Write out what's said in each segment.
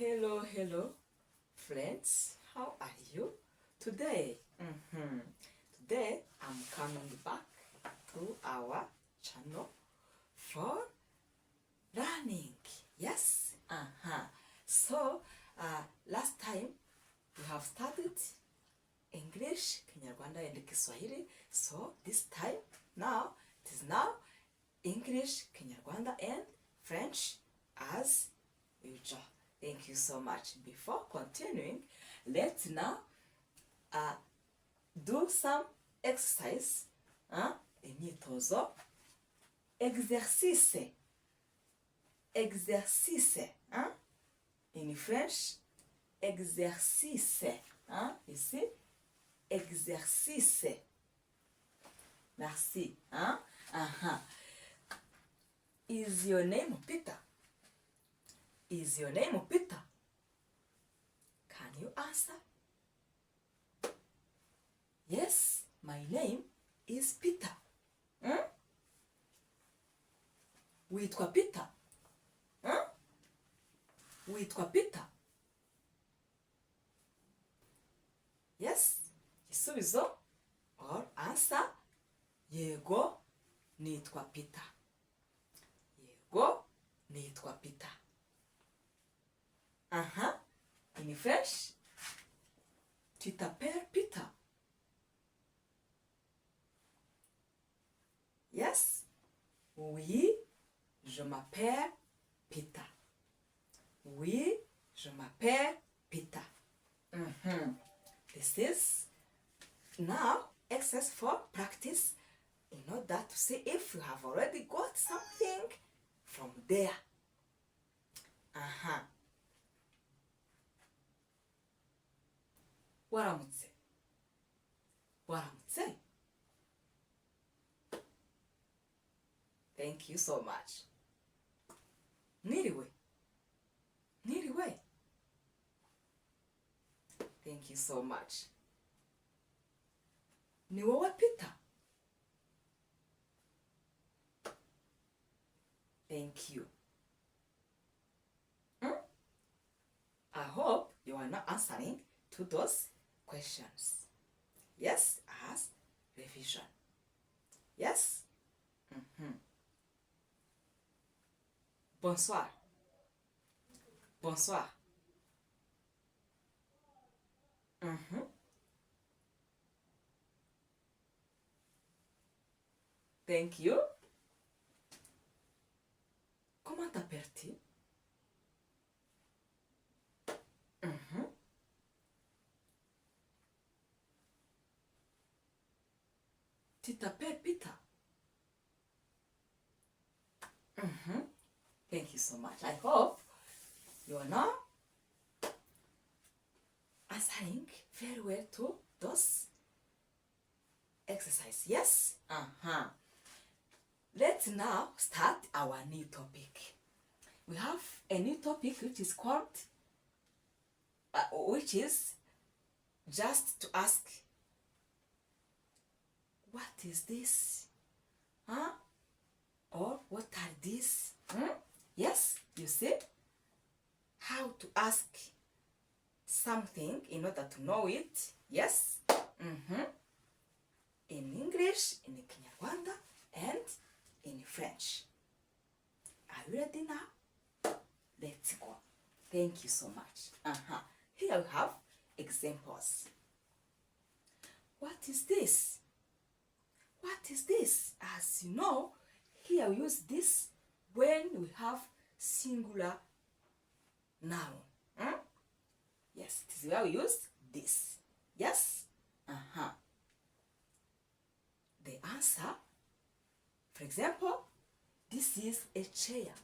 Hello, friends. How are you today? Today I'm coming back to our channel for learning. Yes. So last time we have studied English, Kinyarwanda, and Kiswahili. So this time it is now English, Kinyarwanda, and French as usual. Thank you so much. Before continuing, let's now do some exercise. Imyitozo. Exercice. In French, exercice. Ici, exercice. Merci. Is your name Peter? Is your name Peter? Can you answer? Yes, my name is Peter. Witwa Peter? Witwa Peter? Yes, gisubizo or answer, yego nitwa Peter. Yego nitwa Peter. In French, tu t'appelles Peter? Yes. Oui, je m'appelle Peter. Oui, je m'appelle Peter. This is now exercise for practice in order to see if you have already got something from there. Waramutse. Waramutse. Thank you so much. Niriwe. Niriwe. Thank you so much. Ni wowe Peter? Thank you. I hope you are not answering to those questions. Yes, as revision. Yes? Bonsoir. Bonsoir. Thank you. Comment t'appelles-tu? Tu t'appelles Peter? Thank you so much. I hope you are now answering very well to those exercises. Yes? Let's now start our new topic. We have a new topic which is called, which is just to ask, what is this? Or what are these? Yes, you see how to ask something in order to know it. Yes. In English, in Kinyarwanda, and in French. Are you ready now? Let's go. Thank you so much. Here we have examples. What is this? What is this? As you know, here we use this when we have singular noun. Yes, this is where we use this. Yes? The answer, for example, this is a chair.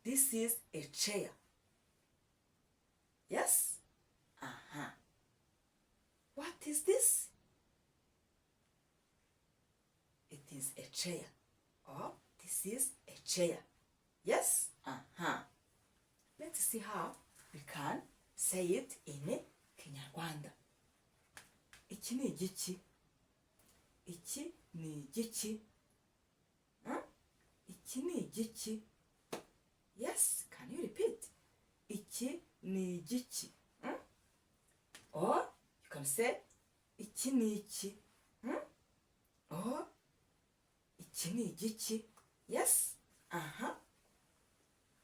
This is a chair. Yes? What is this? It is a chair. Or this is a chair. Yes? Let's see how we can say it in Kinyarwanda. Iki ni igiki? Iki ni igiki? Iki ni igiki? Yes, can you repeat? ni igiki. Or you can say iki ni iki. Or iki ni igiki. Yes.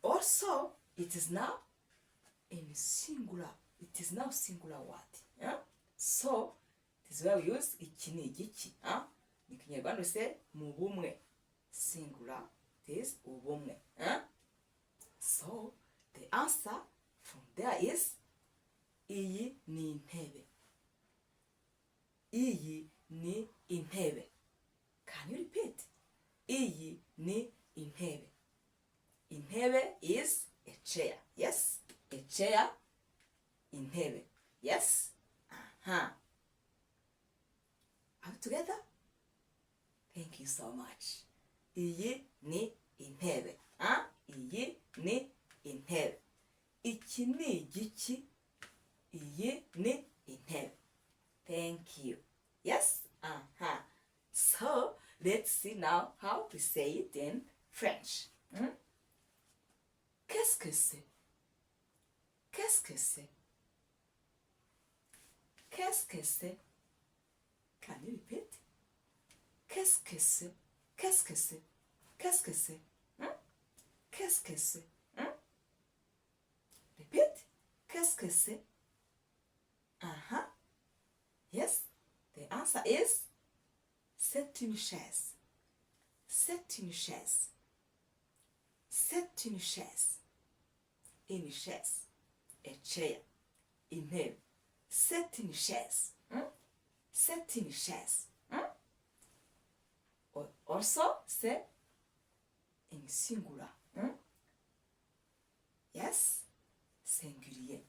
Also, it is now in singular. It is now singular word. So, this is where we use iki ni igiki. Ni Kinyarwanda we say mu bumwe. Singular, it is ubumwe. So, the answer from there is iyi ni intebe. Iyi ni intebe. Can you repeat? Iyi ni intebe. Intebe is a chair. Yes, a chair. Intebe. Yes. Are we together? Thank you so much. Iyi ni intebe. Iyi ni intebe. Iki ni igiki. Iyi ni intebe. Thank you. Yes. So let's see now how to say it in French. Qu'est-ce que c'est? Qu'est-ce que c'est? Qu'est-ce que c'est? Can you repeat? Qu'est-ce que c'est? Qu'est-ce que c'est? Qu'est-ce que c'est? Qu'est-ce que c'est? Repeat. Qu'est-ce que c'est? Yes. The answer is c'est une chaise. C'est une chaise. C'est une chaise. Une chaise. A chair. Intebe. C'est une chaise. C'est une chaise. Also, c'est in singular. Yes. Singulier.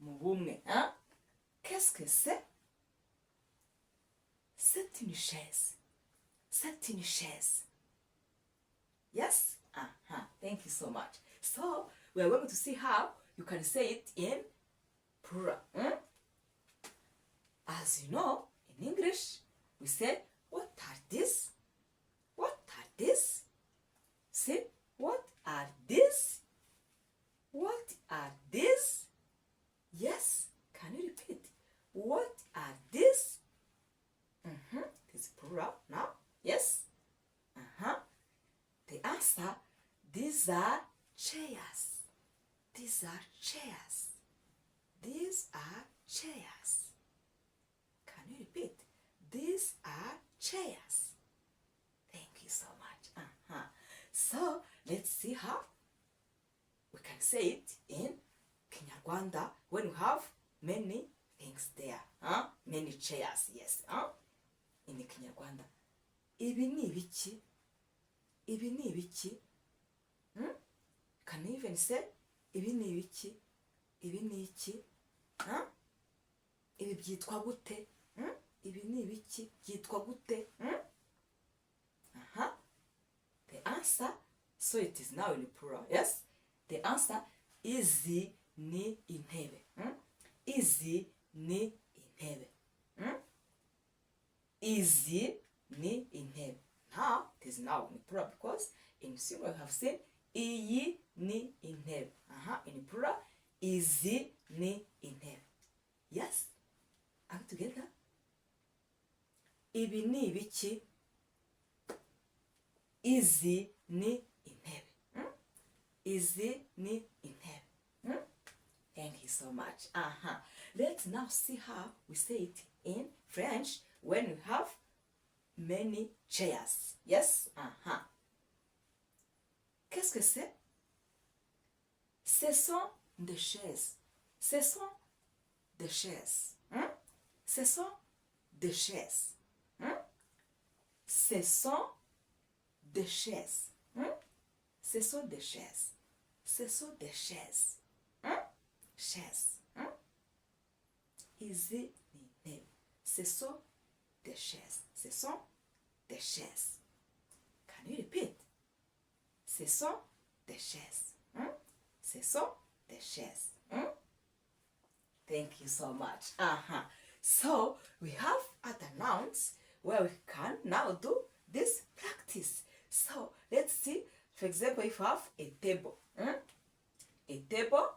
Mu bumwe. Qu'est-ce que c'est? C'est une chaise. C'est une chaise. Yes? Thank you so much. So, we are going to see how you can say it in plural. As you know, in English, we say, what are these? What are these? Say, what are these? What are these? Yes? Can you repeat? What are these? This is plural now. Yes? The answer, these are chairs. These are chairs. These are chairs. Can you repeat? These are chairs. Thank you so much. So, let's see how we can say it in Kinyarwanda when we have many things there. Many chairs, yes. In the Kinyarwanda. Ibi ni ibiki? Ibi ni ibiki? Can you even say ibi ni ibiki? Ibi ni iki? Ibi byitwa gute? Ibi ni ibiki? Byitwa gute? The answer, so it is now in plural, yes? The answer, izi ni intebe. Izi ni intebe. Izi ni intebe. Now, it is now in plural because in singular we have said iyi ni intebe. In plural, izi ni intebe. Yes? Are we together? Ibi ni ibiki? Izi ni intebe. Izi ni intebe. Thank you so much. Let's now see how we say it in French when we have many chairs. Yes? Qu'est-ce que c'est? Ce sont des chaises. Ce sont des chaises. Ce sont des chaises. Ce sont des chaises. Ce sont des chaises. Ce sont des chaises. Chaises. Izi ni intebe. Ce sont des chaises. Ce sont des chaises. Can you repeat? Ce sont des chaises. Ce sont des chaises. Thank you so much. So we have other nouns where we can now do this practice. So let's see, for example, if you have a table. A table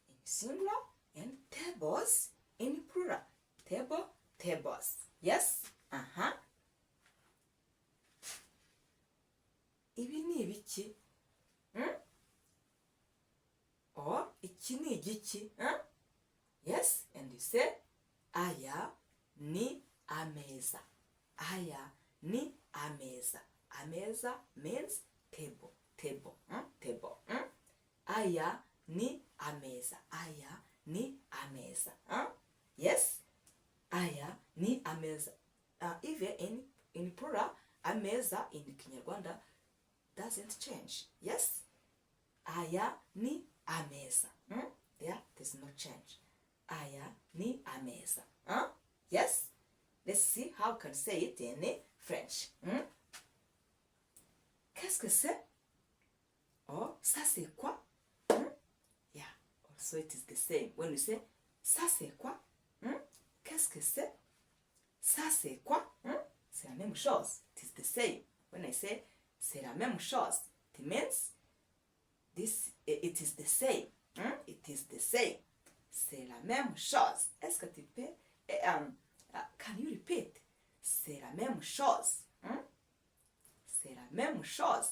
in singular, and tables in plural. Table, tables. Yes? Ibi ni ibiki? Or, iki ni igiki? Yes? And you say, aya ni ameza. Aya ni ameza. Ameza means table. Table. Table. Aya ni ameza. Aya ni ameza. Yes? Aya ni ameza. Even in plural, ameza in Kinyarwanda doesn't change. Yes? Aya ni ameza. There's no change. Aya ni ameza. Yes? Let's see how we can say it in French. Qu'est-ce que c'est? Or, ça c'est quoi? Yeah, also it is the same. When we say, ça c'est quoi? Qu'est-ce que c'est? Ça c'est quoi? C'est la même chose. It is the same. When I say, c'est la même chose, it means it is the same. It is the same. C'est la même chose. Est-ce que tu peux... can you repeat? C'est la même chose. C'est la même chose.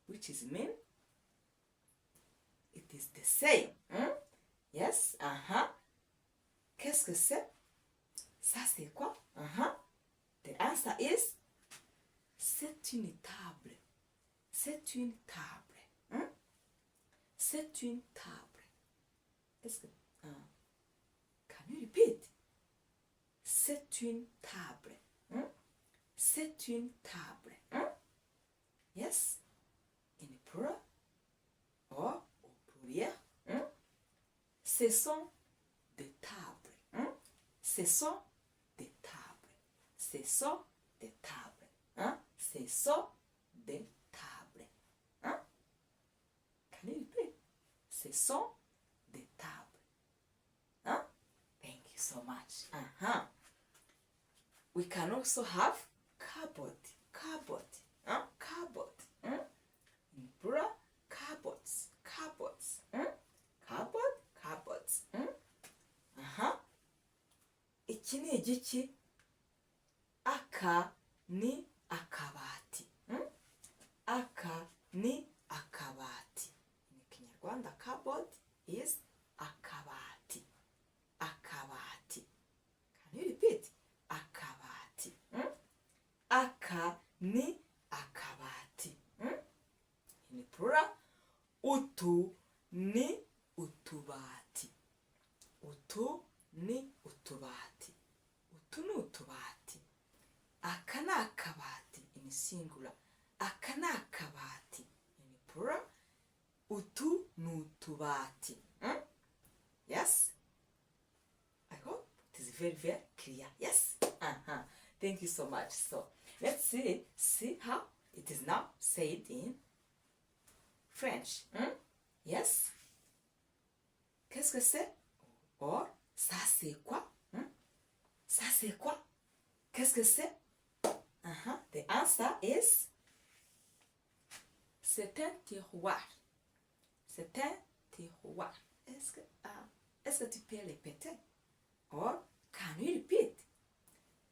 Which is mean it is the same. Yes? Qu'est-ce que c'est? Ça c'est quoi? The answer is c'est une table. C'est une table. C'est une table. Est-ce que can you repeat? C'est une table. C'est une table. Yes? In plural or au pluriel. Ce sont des tables. Ce sont des tables. Ce sont des tables. Ce sont des tables. Can you repeat? Ce sont des tables. Thank you so much. We can also have cupboard. Cupboard. Cupboard. In plural, cupboards. Cupboards. Cupboard, cupboards. Iki ni igiki? Aka ni akabati. Aka ni akabati. In Kinyarwanda, cupboard is akabati. Akabati. Can you repeat? Akabati. Aka ni akabati. In plural, utu ni utubati. Utu ni utubati. Utu ni utubati. Aka ni akabati in singular. Aka ni akabati in plural. Utu ni utubati. Yes? I hope it is very, very clear. Yes? Thank you so much. So, let's see how it is now said in French. Yes? Qu'est-ce que c'est? Or, ça c'est quoi? Ça c'est quoi? Qu'est-ce que c'est? The answer is c'est un tiroir. C'est un tiroir. Est-ce que tu peux répéter? Or, can you repeat?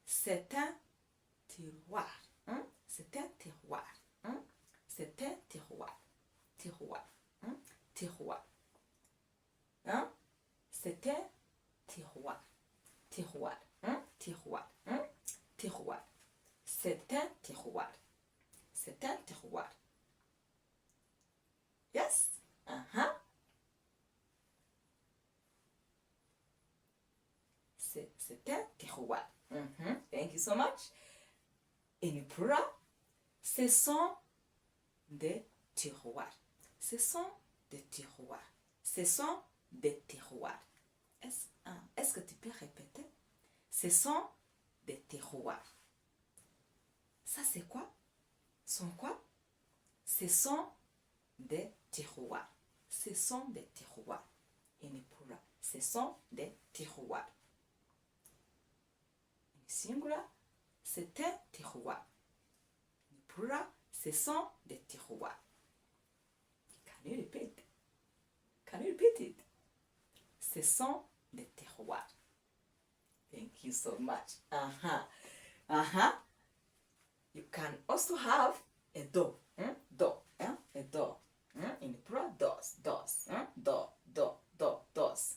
C'est un tiroir. C'est un tiroir. C'est un tiroir. Tiroir. Tiroir. C'est un tiroir. Tiroir. Tiroir. Tiroir. C'est un tiroir. C'est un tiroir. Yes? C'est un tiroir. Thank you so much. In plural, ce sont des tiroirs. Ce sont des tiroirs. Ce sont des tiroirs. Est-ce que tu peux répéter? Ce sont des tiroirs. Ça c'est quoi? Sont quoi? Ce sont des tiroirs. Ce sont des tiroirs. In plural, ce sont des tiroirs. In singular, c'est un tiroir. In plural, ce sont des tiroirs. Can you repeat? Can you repeat it? ce sont des terroirs. Thank you so much. You can also have a door. Door. A door. In plural, doors. Doors. Door. Door. Door. Doors.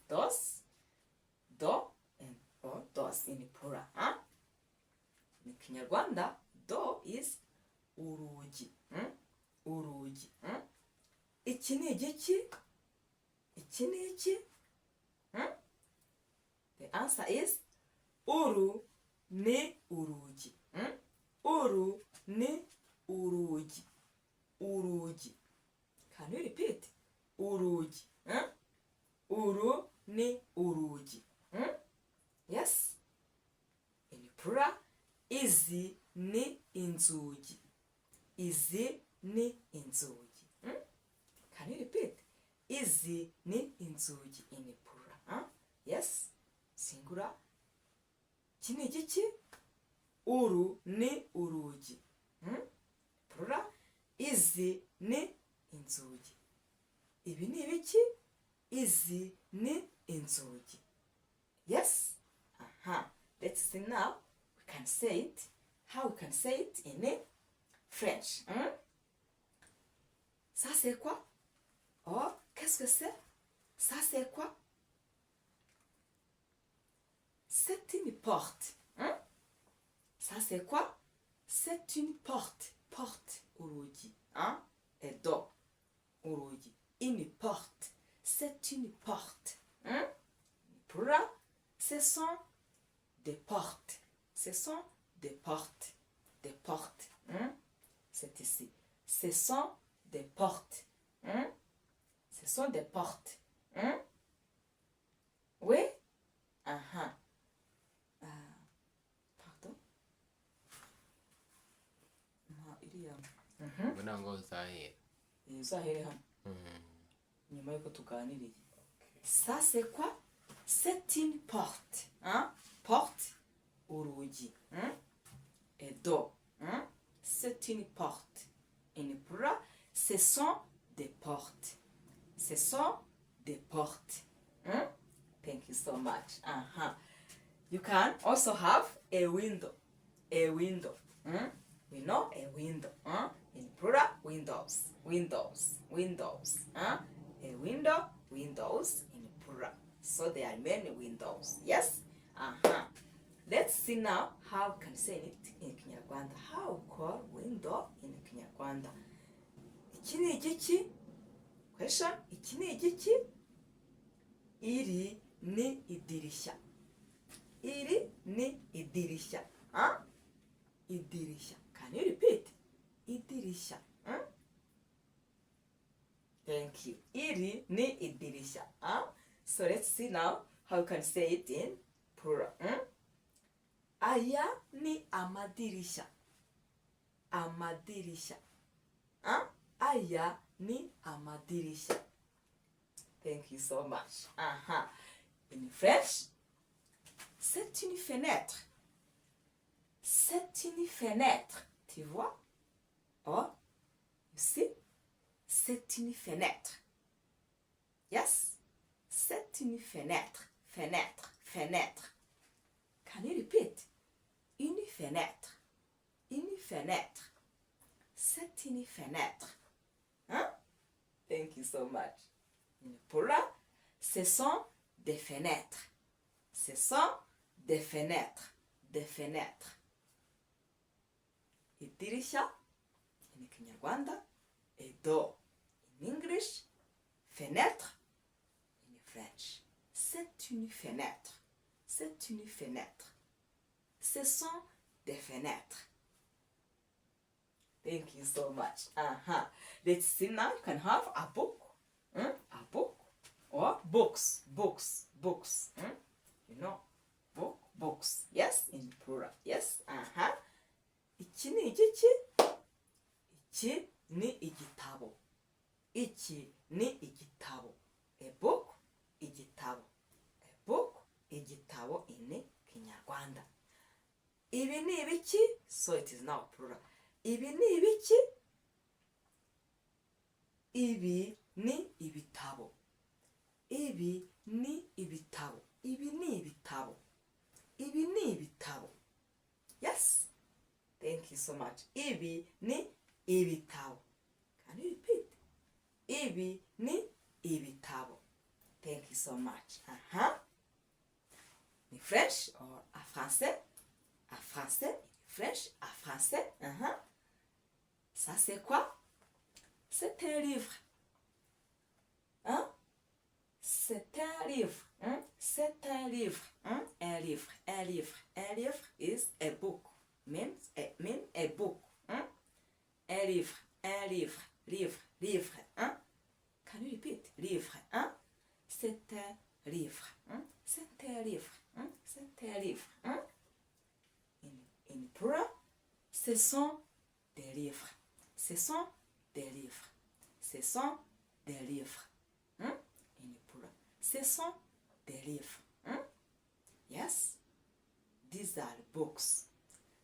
Doors. Door. And or doors in plural. In Kinyarwanda, door is urugi. Urugi. Iki ni igiki? Iki ni iki? The answer is uru ni urugi. Uru ni urugi. Urugi. Can you repeat? Urugi. Uru ni urugi. Yes? In plural, izi ni inzugi. Izi ni inzugi. Can you repeat? Izi ni inzugi in plural. Yes? Singular. Iki ni igiki? Uru ni urugi. Plural. Izi ni inzugi. Ibi ni ibiki? Izi ni inzugi. Yes? Let's see now. We can say it. How we can say it in French. Ça c'est quoi? Oh, qu'est-ce que c'est? Ça c'est quoi? C'est une porte. Ça c'est quoi? C'est une porte. Porte, urugi. Et door, urugi. Une porte. C'est une porte. Plural, ce sont des portes. Ce sont des portes. Des portes. C'est ici. Ce sont des portes. Ce sont des portes. Oui? Pardon? ubona ngo uzahera uzahere hano nyuma yuko tuganiriye. Ça c'est quoi? C'est une porte. Porte, urugi. Et door. C'est une porte. In plural, ce sont des portes. Ce sont des portes. Thank you so much. You can also have a window. A window. We know a window. In plural, windows. Windows. Windows. A window, windows in plural. So there are many windows. Yes? Let's see now how we can say it in Kinyarwanda. How we call window in Kinyarwanda. Iki ni igiki? Question. Iki ni igiki? Iri ni idirishya. Iri ni idirishya. Idirishya. Can you repeat? Idirishya. Thank you. Iri ni idirishya. So let's see now how you can say it in plural. Aya ni amadirishya. Amadirishya. Aya ni amadirishya. Thank you so much. In French, c'est une fenêtre. C'est une fenêtre. Tu vois? Oh, you see? C'est une fenêtre. Yes? C'est une fenêtre. Fenêtre. Fenêtre. Can you repeat? Une fenêtre. Une fenêtre. C'est une fenêtre. Thank you so much. In plural, ce sont des fenêtres. Ce sont des fenêtres. Des fenêtres. Idirishya in Kinyarwanda. Et door in English. Fenêtre in French. C'est une fenêtre. C'est une fenêtre. Ce sont des fenêtres. Thank you so much. Let's see now. You can have a book. A book. Or books. Books. Books. You know. Book. Books. Yes. In plural. Yes. Iki ni igiki? Iki ni igitabo. Iki ni igitabo. A book. Igitabo. A book. Igitabo in Kinyarwanda. Ibi ni ibiki? So it is now plural. Ibi ni ibiki? Ibi ni ibitabo. Ibi ni ibitabo. Ibi ni ibitabo. Ibi ni ibitabo. Yes. Thank you so much. Ibi ni ibitabo. Can you repeat? Ibi ni ibitabo. Thank you so much. In French or en français? En français, French, en français. Ça c'est quoi? C'est un livre. Hein? C'est un livre. C'est un livre. Un livre. Un livre. Un livre is a book. Means a book. Un livre. Un livre. Livre. Livre. Can you repeat? Livre. C'est un livre. C'est un livre. C'est un livre. In plural, ce sont des livres. Ce sont des livres. Ce sont des livres. In plural. Ce sont des livres. Yes. These are books.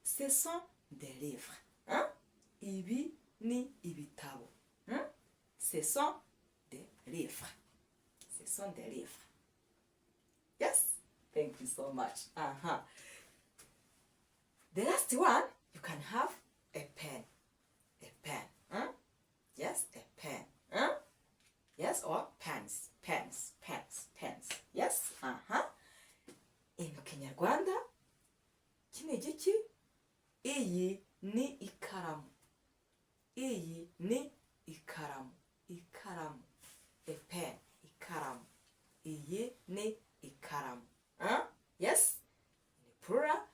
Ce sont des livres. Ibi ni ibitabo. Ce sont des livres. Ce sont des livres. Yes. Thank you so much. The last one, you can have a pen. A pen. Yes, a pen. Yes, or pens. Pens. Pens. Pens. Yes. In Kinyarwanda, kino giki? Iyi ni ikaramu. Iyi ni ikaramu. Ikaramu. A pen. Ikaramu. Iyi ni ikaramu. Yes. In plural,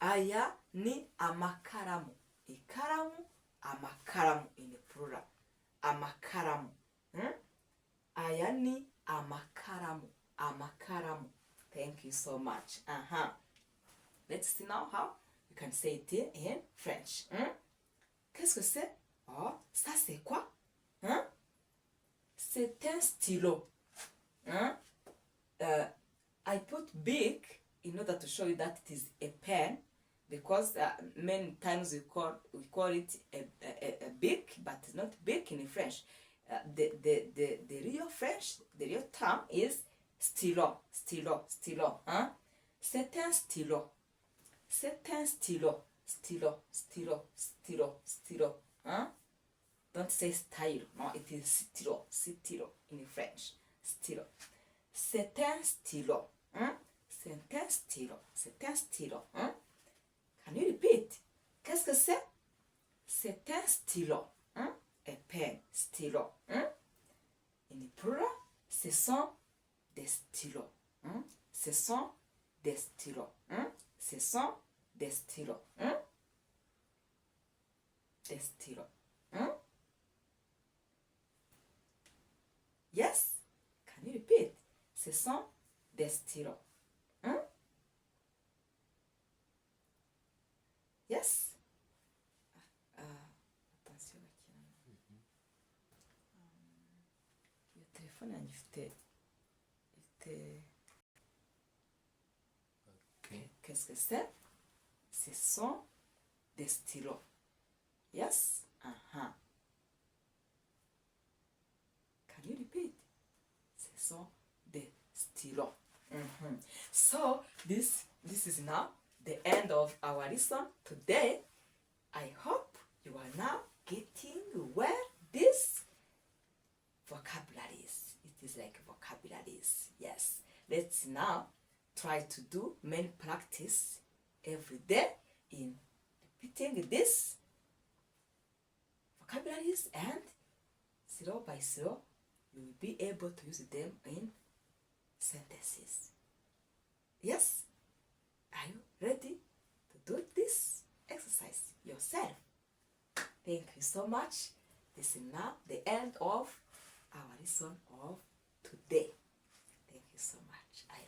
aya ni amakaramu. Ikaramu, amakaramu. In plural, amakaramu. Aya ni amakaramu. Amakaramu. Thank you so much. Let's see now how you can say it in French. Qu'est-ce que c'est? Oh, ça c'est quoi? C'est un stylo. I put big in order to show you that it is a pen, because many times we call it a big, but it's not big in French. The real French, the real term is stylo. Stylo. Stylo. C'est un stylo. C'est un stylo. Stylo. Stylo. Stylo. Stylo. Don't say style. No, it is stylo. Stylo in French. Stylo. C'est un stylo. C'est un stylo. C'est un stylo. Can you repeat? Qu'est-ce que c'est? C'est un stylo. A pen. Stylo. In plural, ce sont des stylos. Ce sont des stylos. Ce sont des stylos. Des stylos. Yes? Can you repeat? Ce sont des stylos. Yes? Attention aquí. Iyo telefone yanjye ifite qu'est-ce que c'est? Ce sont des stylos. Yes? Can you repeat? Ce sont des stylos. So this is now the end of our lesson today. I hope you are now getting where this vocabularies. It is like vocabularies. Yes. Let's now try to do main practice every day in repeating this vocabularies, and slow by slow you will be able to use them in sentences. Yes? Are you ready to do this exercise yourself? Thank you so much. This is now the end of our lesson of today. Thank you so much. I